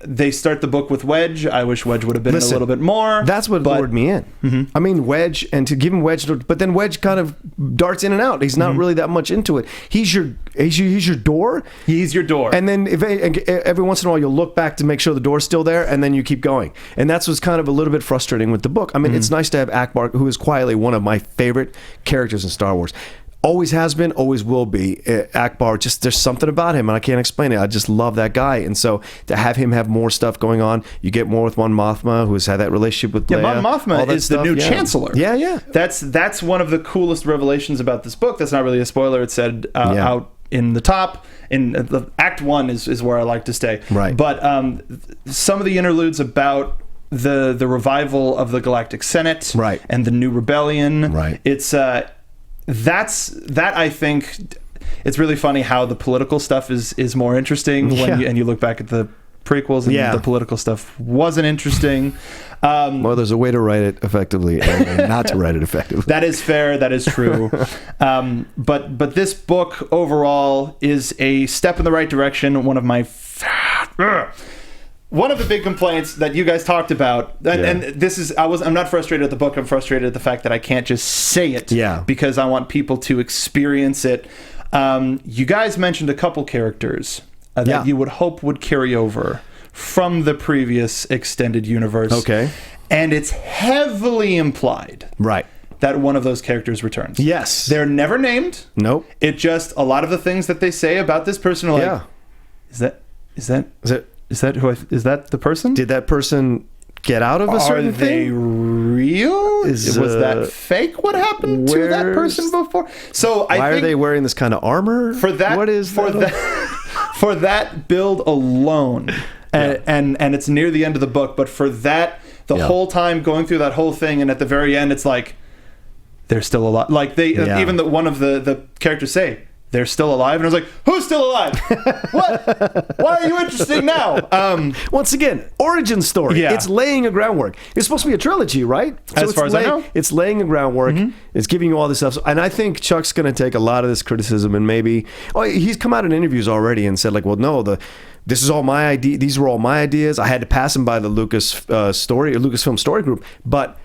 They start the book with Wedge. I wish Wedge would have been a little bit more. That's what lured me in. Mm-hmm. I mean, Wedge, and to give him Wedge, but then Wedge kind of darts in and out. He's not really that much into it. He's your door. He's your door. And then every once in a while you'll look back to make sure the door's still there, and then you keep going. And that's what's kind of a little bit frustrating with the book. I mean, it's nice to have Akbar, who is quietly one of my favorite characters in Star Wars. Always has been, always will be. Akbar, just there's something about him, and I can't explain it. I just love that guy. And so to have him have more stuff going on, you get more with Mon Mothma, who's had that relationship with Leia. Mon Mothma is the new Chancellor. Yeah. That's one of the coolest revelations about this book. That's not really a spoiler. It said out in the top. In the Act 1 is where I like to stay. Right. But some of the interludes about the revival of the Galactic Senate, and the new rebellion, right? It's that I think it's really funny how the political stuff is more interesting when you look back at the prequels, and the political stuff wasn't interesting. Well, there's a way to write it effectively and not to write it effectively. That is fair. That is true. But this book overall is a step in the right direction. One of the big complaints that you guys talked about, and this is, I'm not frustrated at the book. I'm frustrated at the fact that I can't just say it because I want people to experience it. You guys mentioned a couple characters that you would hope would carry over from the previous extended universe. Okay. And it's heavily implied. Right. That one of those characters returns. Yes. They're never named. Nope. It just, a lot of the things that they say about this person are like, is that the person? Did that person get out of a certain thing? Are they real? Was that fake? What happened to that person before? So why are they wearing this kind of armor? For that, what is for that build alone, and it's near the end of the book, but for that, the whole time going through that whole thing, and at the very end, it's like they're still alive. Like even one of the characters say, they're still alive, and I was like, who's still alive? What? Why are you interested now? Once again, origin story. Yeah. It's laying a groundwork. It's supposed to be a trilogy, right? So as far as I know. It's laying a groundwork. Mm-hmm. It's giving you all this stuff. And I think Chuck's going to take a lot of this criticism and maybe... he's come out in interviews already and said, like, well, no, this is all my idea. These were all my ideas. I had to pass them by the Lucasfilm story group, but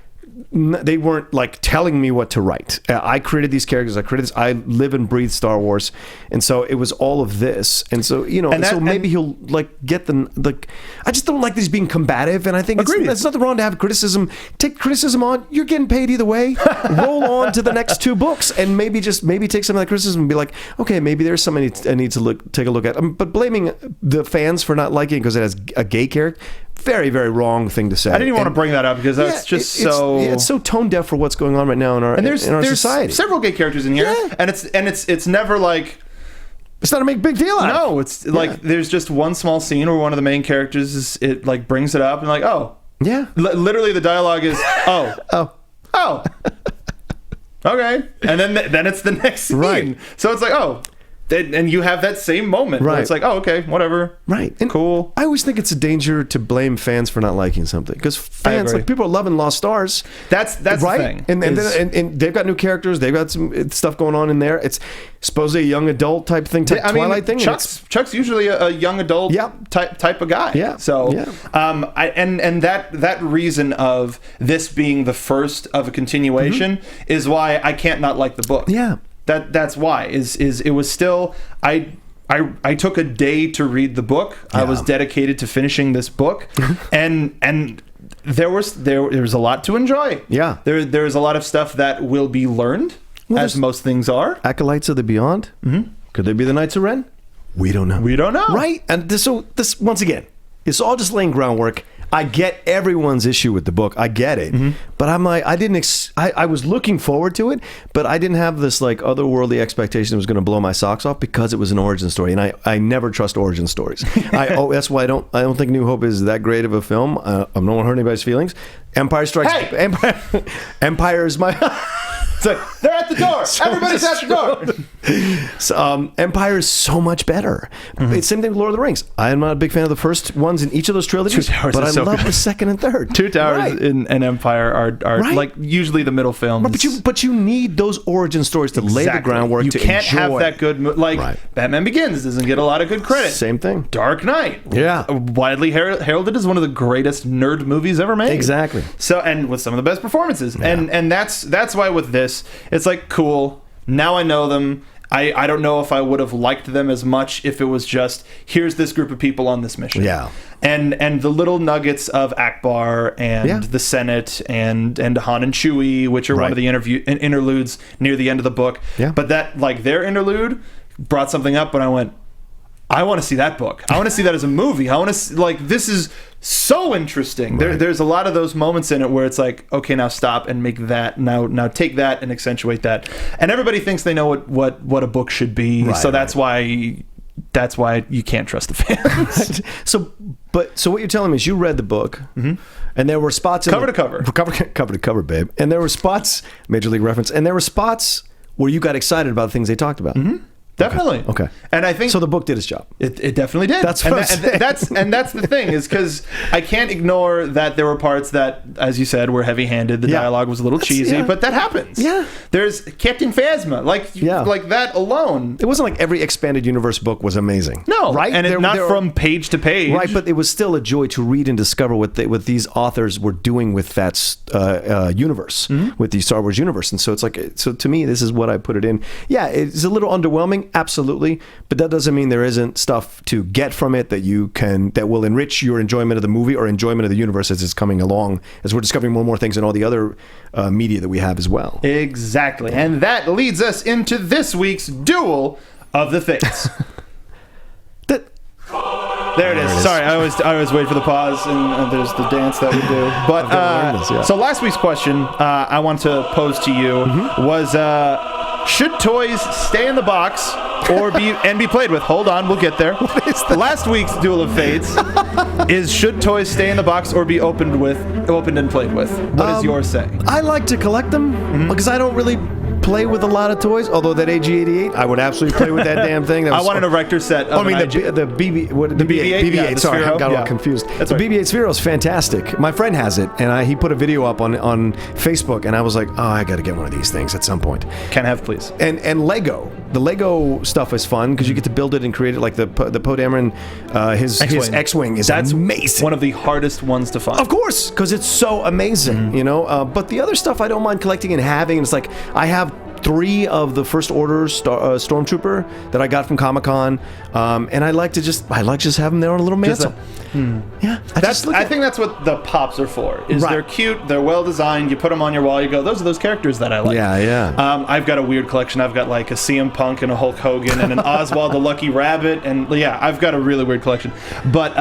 they weren't like telling me what to write. I created these characters. I created this. I live and breathe Star Wars, and so it was all of this. And so so maybe he'll like get the. I just don't like this being combative, and I think there's nothing wrong to have criticism. Take criticism on. You're getting paid either way. Roll on to the next two books, and maybe take some of that criticism and be like, okay, maybe there's something I need to take a look at. But blaming the fans for not liking it because it has a gay character. Very, very wrong thing to say. I didn't even want to bring that up because that's it's so tone deaf for what's going on right now in our there's society. Several gay characters in here, and it's never like it's not a big deal. No, it's like there's just one small scene where one of the main characters like brings it up and like literally the dialogue is oh okay, and then it's the next scene. Right. So it's like and you have that same moment where it's like, oh, okay, whatever. Right. And cool. I always think it's a danger to blame fans for not liking something. Because fans, like people are loving Lost Stars. That's right? the thing. And they've got new characters. They've got some stuff going on in there. It's supposedly a young adult type thing, Twilight thing. Chuck's usually a young adult type of guy. Yeah. So, and that reason of this being the first of a continuation is why I can't not like the book. Yeah. That's why is it was still I took a day to read the book. I was dedicated to finishing this book, and there was a lot to enjoy. Yeah, there's a lot of stuff that will be learned, as most things are. Acolytes of the Beyond. Mm-hmm. Could they be the Knights of Ren? We don't know. Right, and this once again, it's all just laying groundwork. I get everyone's issue with the book. I get it. Mm-hmm. But I'm like, I was looking forward to it, but I didn't have this like otherworldly expectation it was going to blow my socks off because it was an origin story. And I never trust origin stories. That's why I don't think New Hope is that great of a film. I don't want to hurt anybody's feelings. Empire Strikes... Hey! Empire is my... It's like, they're at the door. Everybody's at the door. So, Empire is so much better. Mm-hmm. It's same thing with Lord of the Rings. I am not a big fan of the first ones in each of those trilogies, but I love the second and third. Two Towers and Empire are like usually the middle films. But you need those origin stories to lay the groundwork. You can't have that good... Batman Begins doesn't get a lot of good credit. Same thing. Dark Knight. Yeah. Widely heralded as one of the greatest nerd movies ever made. Exactly. So, and with some of the best performances. Yeah. And that's why with this, it's like, cool, now I know them. I don't know if I would have liked them as much if it was just, here's this group of people on this mission. Yeah. And the little nuggets of Akbar and the Senate and Han and Chewie, which are one of the interludes near the end of the book. Yeah. But that, like, their interlude brought something up, and I went, I want to see that book. I want to see that as a movie. I want to see, like, this is so interesting. Right. There's a lot of those moments in it where it's like, okay, now stop and make that. Now take that and accentuate that. And everybody thinks they know what a book should be. Right, so that's why you can't trust the fans. So what you're telling me is you read the book, and there were spots in cover to cover, babe. And there were spots, Major League reference, and there were spots where you got excited about the things they talked about. Mm-hmm. Definitely. Okay. And I think So the book did its job. It definitely did. That's what I'm saying. That's the thing, is because I can't ignore that there were parts that, as you said, were heavy-handed. The dialogue was a little cheesy, but that happens. Yeah. There's Captain Phasma, like that alone. It wasn't like every expanded universe book was amazing. No, right? And not from page to page. Right, but it was still a joy to read and discover what these authors were doing with that universe, with the Star Wars universe. And so it's like, so to me, this is what I put it in. Yeah, it's a little underwhelming, absolutely, but that doesn't mean there isn't stuff to get from it that will enrich your enjoyment of the movie or enjoyment of the universe as it's coming along, as we're discovering more and more things in all the other media that we have as well. Exactly, and that leads us into this week's Duel of the Fates. There it is. Sorry, I always wait for the pause, and there's the dance that we do. But so last week's question I want to pose to you was: should toys stay in the box or be played with? Hold on, we'll get there. Last week's Duel of Fates is: should toys stay in the box or be opened and played with? What is your say? I like to collect them because I don't really play with a lot of toys. Although that AG-88, I would absolutely play with that damn thing. I want an Erector set. The BB-8. Yeah, Sorry, I got all yeah. confused. That's the right. BB-8 Sphero is fantastic. My friend has it, and he put a video up on Facebook, and I was like, oh, I got to get one of these things at some point. Can have, please. And Lego. The Lego stuff is fun because you get to build it and create it. Like the Poe Dameron, his X-Wing is amazing. One of the hardest ones to find. Of course, because it's so amazing, you know. But the other stuff I don't mind collecting and having. And it's like I have 3 of the First Order Stormtrooper that I got from Comic-Con, and I like to just have them there on a little mantle. Yeah, I think that's what the pops are for. They're cute, they're well designed. You put them on your wall, you go, those are those characters that I like. Yeah. I've got a weird collection. I've got like a CM Punk and a Hulk Hogan and an Oswald the Lucky Rabbit, and I've got a really weird collection. But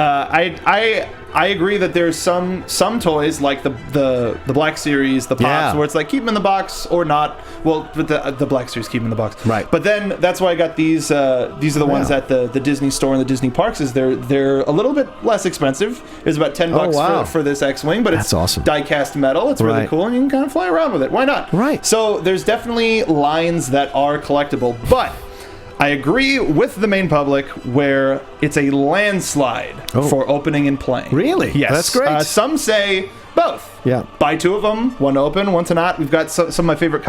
I agree that there's some toys like the Black Series, the Pops, where it's like keep them in the box or not. Well, but the Black Series keep them in the box. Right. But then that's why I got these. These are the ones at the Disney store and the Disney parks. Is they're a little bit less expensive. It's about $10 for this X-Wing, but it's awesome. Die-cast metal. It's really cool, and you can kind of fly around with it. Why not? Right. So there's definitely lines that are collectible, but I agree with the main public where it's a landslide for opening and playing. Really? Yes. That's great. Some say both. Yeah. Buy 2 of them, one to open, one to not. We've got some of my favorite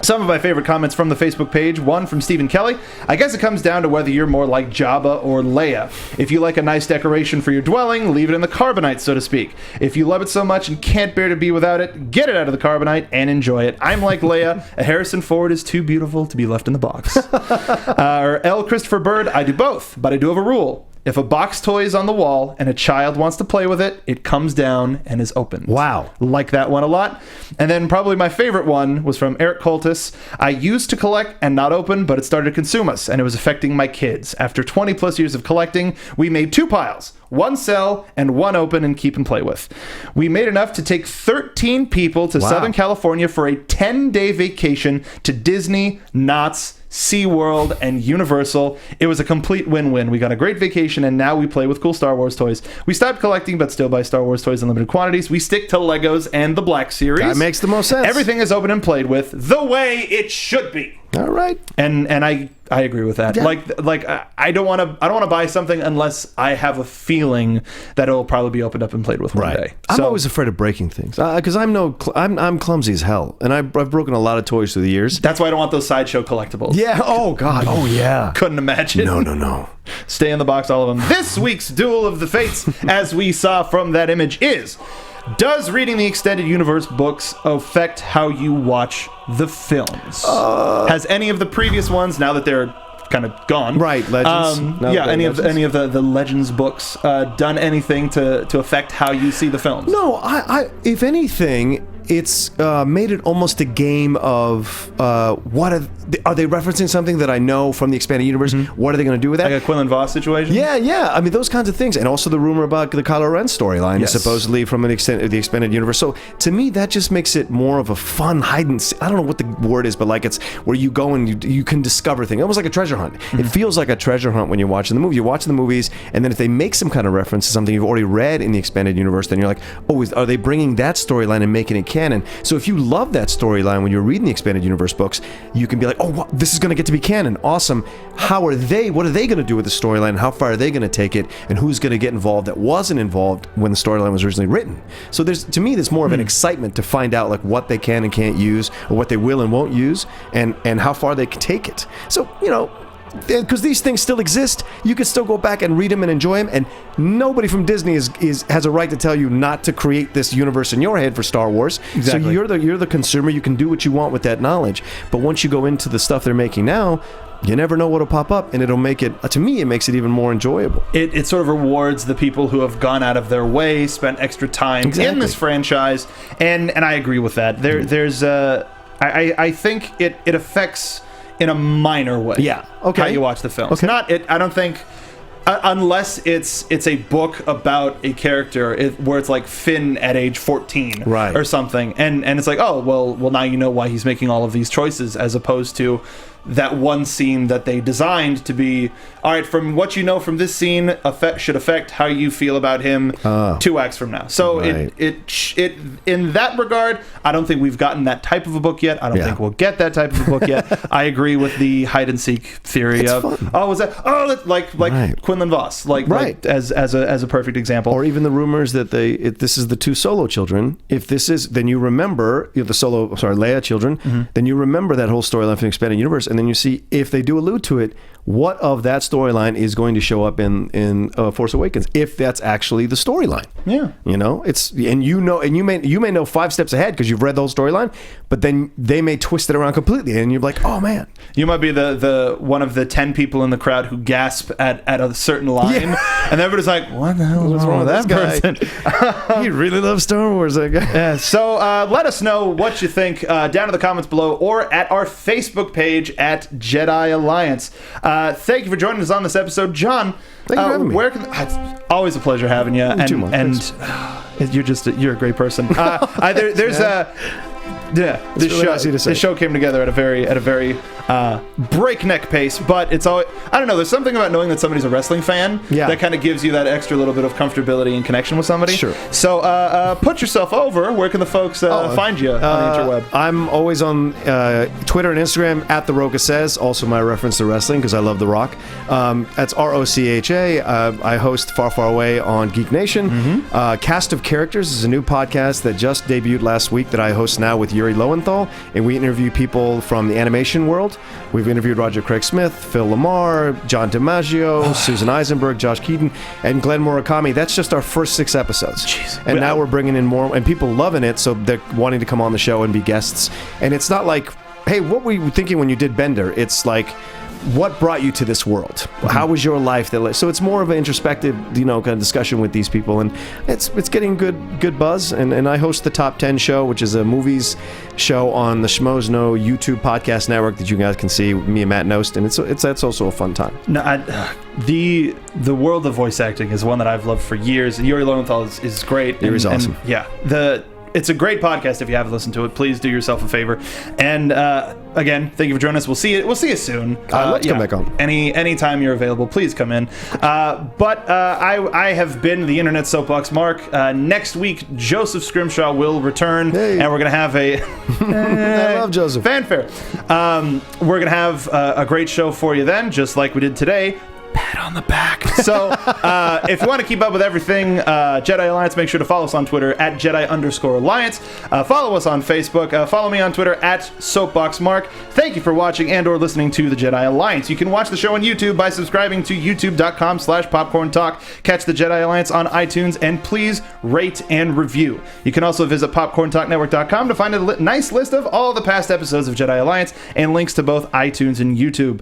some of my favorite comments from the Facebook page. One from Stephen Kelly. I guess it comes down to whether you're more like Jabba or Leia. If you like a nice decoration for your dwelling, leave it in the carbonite, so to speak. If you love it so much and can't bear to be without it, get it out of the carbonite and enjoy it. I'm like Leia. A Harrison Ford is too beautiful to be left in the box. Or L. Christopher Bird. I do both, but I do have a rule. If a box toy is on the wall and a child wants to play with it, it comes down and is opened. Wow. Like that one a lot. And then probably my favorite one was from Eric Coltis. I used to collect and not open, but it started to consume us, and it was affecting my kids. After 20 plus years of collecting, we made 2 piles. 1 sell and 1 open and keep and play with. We made enough to take 13 people to Southern California for a 10-day vacation to Disney, Knott's, SeaWorld, and Universal. It was a complete win-win. We got a great vacation, and now we play with cool Star Wars toys. We stopped collecting, but still buy Star Wars toys in limited quantities. We stick to Legos and the Black Series. That makes the most sense. Everything is open and played with the way it should be. All right. And I agree with that. Yeah. Like I don't want to buy something unless I have a feeling that it'll probably be opened up and played with one day. I'm always afraid of breaking things because I'm clumsy as hell, and I've broken a lot of toys through the years. That's why I don't want those sideshow collectibles. Yeah. Oh God. Oh yeah. Couldn't imagine. No. Stay in the box, all of them. This week's Duel of the Fates, as we saw from that image, is: does reading the extended universe books affect how you watch the films? Has any of the previous ones, now that they're kind of gone, right? Legends. Any of the Legends books done anything to affect how you see the films? No, I if anything, it's made it almost a game of what are they referencing something that I know from the expanded universe? Mm-hmm. What are they going to do with that? Like a Quinlan Voss situation? Yeah. I mean, those kinds of things. And also the rumor about the Kylo Ren storyline is supposedly from the expanded universe. So to me, that just makes it more of a fun hide and seek. I don't know what the word is, but like it's where you go and you can discover things. Almost like a treasure hunt. Mm-hmm. It feels like a treasure hunt when you're watching the movie. You're watching the movies, and then if they make some kind of reference to something you've already read in the expanded universe, then you're like, oh, are they bringing that storyline and making it canon? canon. So if you love that storyline when you're reading the expanded universe books, you can be like, oh, this is going to get to be canon. Awesome. What are they going to do with the storyline? How far are they going to take it? And who's going to get involved that wasn't involved when the storyline was originally written? So to me, there's more of an excitement to find out like what they can and can't use, or what they will and won't use, and how far they can take it. So, because these things still exist, you can still go back and read them and enjoy them, and nobody from Disney has a right to tell you not to create this universe in your head for Star Wars. Exactly. So you're the consumer. You can do what you want with that knowledge. But once you go into the stuff they're making now, you never know what'll pop up, and it'll make it, to me, it makes it even more enjoyable. It sort of rewards the people who have gone out of their way, spent extra time in this franchise, and I agree with that. I think it affects in a minor way. Yeah. Okay. How you watch the films. Okay. I don't think, unless it's a book about a character where it's like Finn at age 14, right, or something, and it's like, oh, well now you know why he's making all of these choices, as opposed to that one scene that they designed to be, all right, from what you know from this scene should affect how you feel about him 2 acts from now. So right. it in that regard, I don't think we've gotten that type of a book yet. I don't think we'll get that type of a book yet. I agree with the hide and seek theory fun. Like Quinlan Voss, like as a perfect example, or even the rumors that this is the 2 Solo children. If this is, then you remember the Leia children. Then you remember that whole storyline from the expanded universe. And then you see, if they do allude to it, what of that storyline is going to show up in Force Awakens, if that's actually the storyline. Yeah. It's, and you may know 5 steps ahead because you've read the whole storyline, but then they may twist it around completely, and you're like, oh man. You might be the one of the 10 people in the crowd who gasp at a certain line, and everybody's like, what the hell is wrong with that person? He really loves Star Wars, that guy. Yeah, so let us know what you think down in the comments below, or at our Facebook page at Jedi Alliance. Thank you for joining us on this episode, John. Thank you for having me. It's always a pleasure having you, and you're a great person. This show came together at a very breakneck pace, but it's always, I don't know, there's something about knowing that somebody's a wrestling fan that kind of gives you that extra little bit of comfortability and connection with somebody. Sure. So put yourself over. Where can the folks find you on the interweb? I'm always on Twitter and Instagram at The Rocha Says, also my reference to wrestling because I love The Rock. That's ROCHA. I host Far Far Away on Geek Nation. Cast of Characters is a new podcast that just debuted last week that I host now with Yuri Lowenthal, and we interview people from the animation world. We've interviewed Roger Craig Smith, Phil Lamar, John DiMaggio, Susan Eisenberg, Josh Keaton, and Glenn Murakami. That's just our first 6 episodes. Jeez. And now we're bringing in more, and people loving it, so they're wanting to come on the show and be guests. And it's not like, hey, what were you thinking when you did Bender? It's like, what brought you to this world? How was your life? So it's more of an introspective, kind of discussion with these people, and it's getting good buzz. And I host the Top 10 show, which is a movies show on the Schmoes Know YouTube podcast network that you guys can see. Me and Matt Nost, and that's also a fun time. No, the world of voice acting is one that I've loved for years. Yuri Lowenthal is great. Yuri's awesome. It's a great podcast. If you haven't listened to it, please do yourself a favor. And again, thank you for joining us. We'll see you soon. Let's come back on. Anytime you're available, please come in. But I have been the Internet Soapbox Mark. Next week, Joseph Scrimshaw will return, and we're gonna have a I love Joseph. Fanfare. We're gonna have a great show for you then, just like we did today. Pat on the back. So if you want to keep up with everything Jedi Alliance, make sure to follow us on Twitter at Jedi_Alliance. Follow us on Facebook. Follow me on Twitter at SoapboxMark. Thank you for watching and or listening to the Jedi Alliance. You can watch the show on YouTube by subscribing to youtube.com/popcorntalk. Catch the Jedi Alliance on iTunes, and please rate and review. You can also visit popcorntalknetwork.com to find a nice list of all the past episodes of Jedi Alliance and links to both iTunes and YouTube.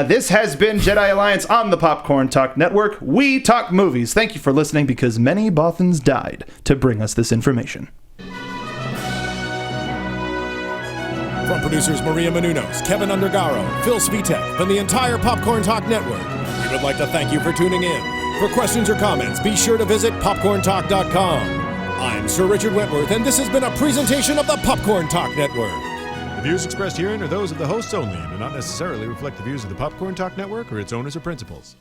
This has been Jedi Alliance on the Popcorn Talk Network. We talk movies. Thank you for listening, because many Bothans died to bring us this information. From producers Maria Menounos, Kevin Undergaro, Phil Svitek, and the entire Popcorn Talk Network, we would like to thank you for tuning in. For questions or comments, be sure to visit popcorntalk.com. I'm Sir Richard Wentworth, and this has been a presentation of the Popcorn Talk Network. The views expressed herein are those of the hosts only and do not necessarily reflect the views of the Popcorn Talk Network or its owners or principals.